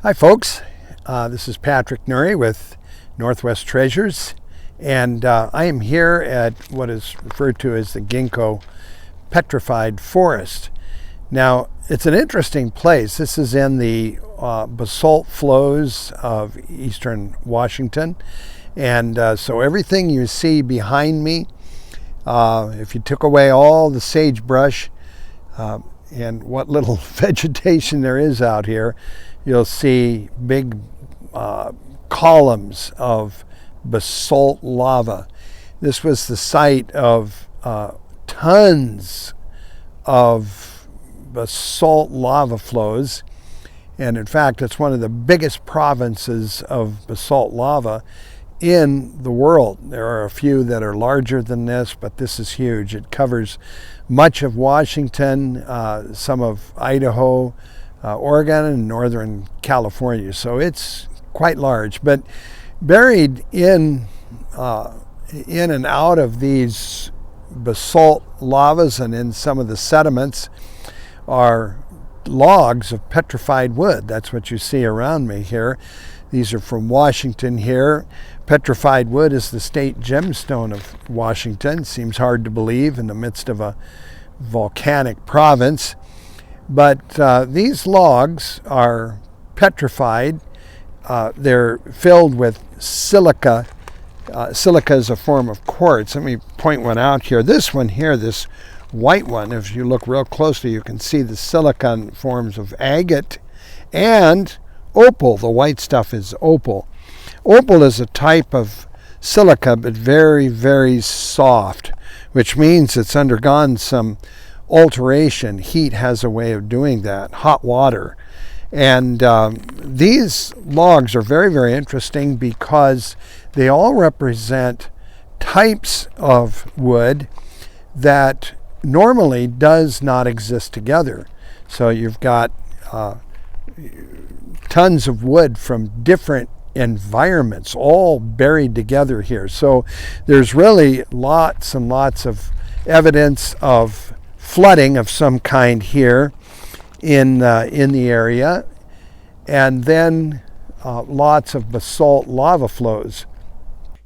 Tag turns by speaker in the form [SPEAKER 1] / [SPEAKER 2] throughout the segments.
[SPEAKER 1] Hi folks, this is Patrick Nuri with Northwest Treasures, and I am here at what is referred to as the Ginkgo Petrified Forest. Now, it's an interesting place. This is in the basalt flows of eastern Washington, and so everything you see behind me, if you took away all the sagebrush and what little vegetation there is out here, you'll see big columns of basalt lava. This was the site of tons of basalt lava flows, and in fact it's one of the biggest provinces of basalt lava in the world. There are a few that are larger than this, but this is huge. It covers much of Washington, some of Idaho, Oregon, and northern California. So it's quite large. But buried in and out of these basalt lavas and in some of the sediments are logs of petrified wood. That's what you see around me here. These are from Washington here. Petrified wood is the state gemstone of Washington. Seems hard to believe in the midst of a volcanic province. But these logs are petrified. They're filled with silica. Silica is a form of quartz. Let me point one out here. This one here, this white one, if you look real closely, you can see the silicon forms of agate and opal. The white stuff is opal. Opal is a type of silica, but very, very soft, which means it's undergone some alteration. Heat has a way of doing that, hot water. And these logs are very, very interesting because they all represent types of wood that normally does not exist together. So you've got tons of wood from different environments all buried together here. So there's really lots and lots of evidence of flooding of some kind here in the area, and then lots of basalt lava flows.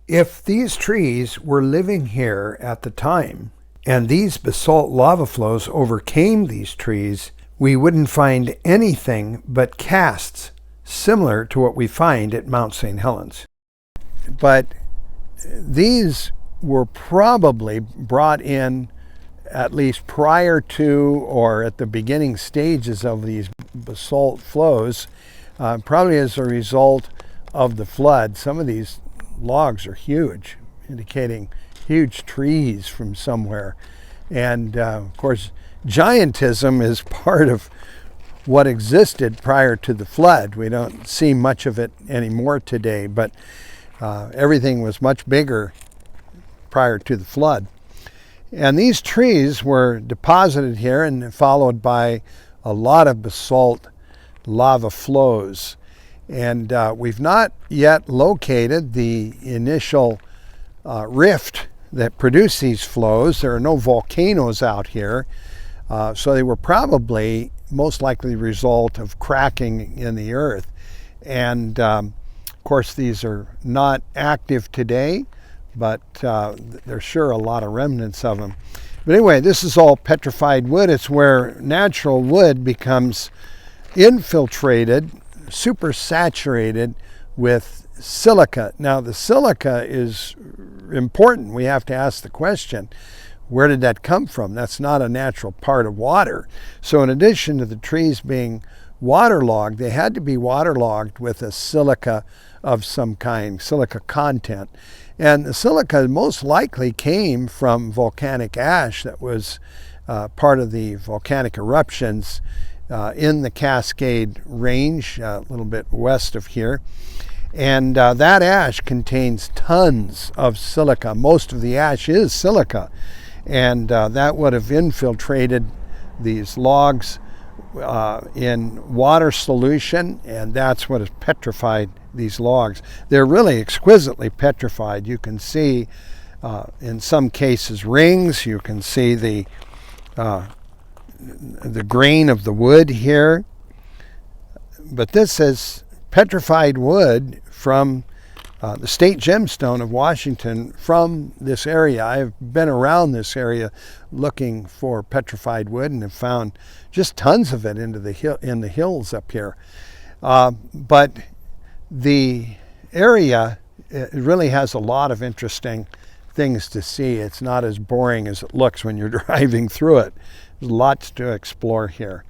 [SPEAKER 1] If these trees were living here at the time and these basalt lava flows overcame these trees, we wouldn't find anything but casts similar to what we find at Mount St. Helens. But these were probably brought in at least prior to or at the beginning stages of these basalt flows, probably as a result of the flood. Some of these logs are huge, indicating huge trees from somewhere. And of course, giantism is part of what existed prior to the flood. We don't see much of it anymore today, but everything was much bigger prior to the flood. And these trees were deposited here and followed by a lot of basalt lava flows. And we've not yet located the initial rift that produced these flows. There are no volcanoes out here. So they were probably most likely the result of cracking in the earth. And of course, these are not active today, but there's sure a lot of remnants of them. But anyway, this is all petrified wood. It's where natural wood becomes infiltrated, supersaturated with silica. Now, the silica is important. We have to ask the question, where did that come from? That's not a natural part of water. So in addition to the trees being waterlogged, they had to be waterlogged with a silica of some kind, silica content. And the silica most likely came from volcanic ash that was part of the volcanic eruptions in the Cascade Range, a little bit west of here. And that ash contains tons of silica. Most of the ash is silica. And that would have infiltrated these logs in water solution, and that's what has petrified these logs. They're really exquisitely petrified. You can see in some cases rings. You can see the grain of the wood here. But this has petrified wood from the state gemstone of Washington from this area. I've been around this area looking for petrified wood and have found just tons of it in the hills up here. But the area, it really has a lot of interesting things to see. It's not as boring as it looks when you're driving through it. There's lots to explore here.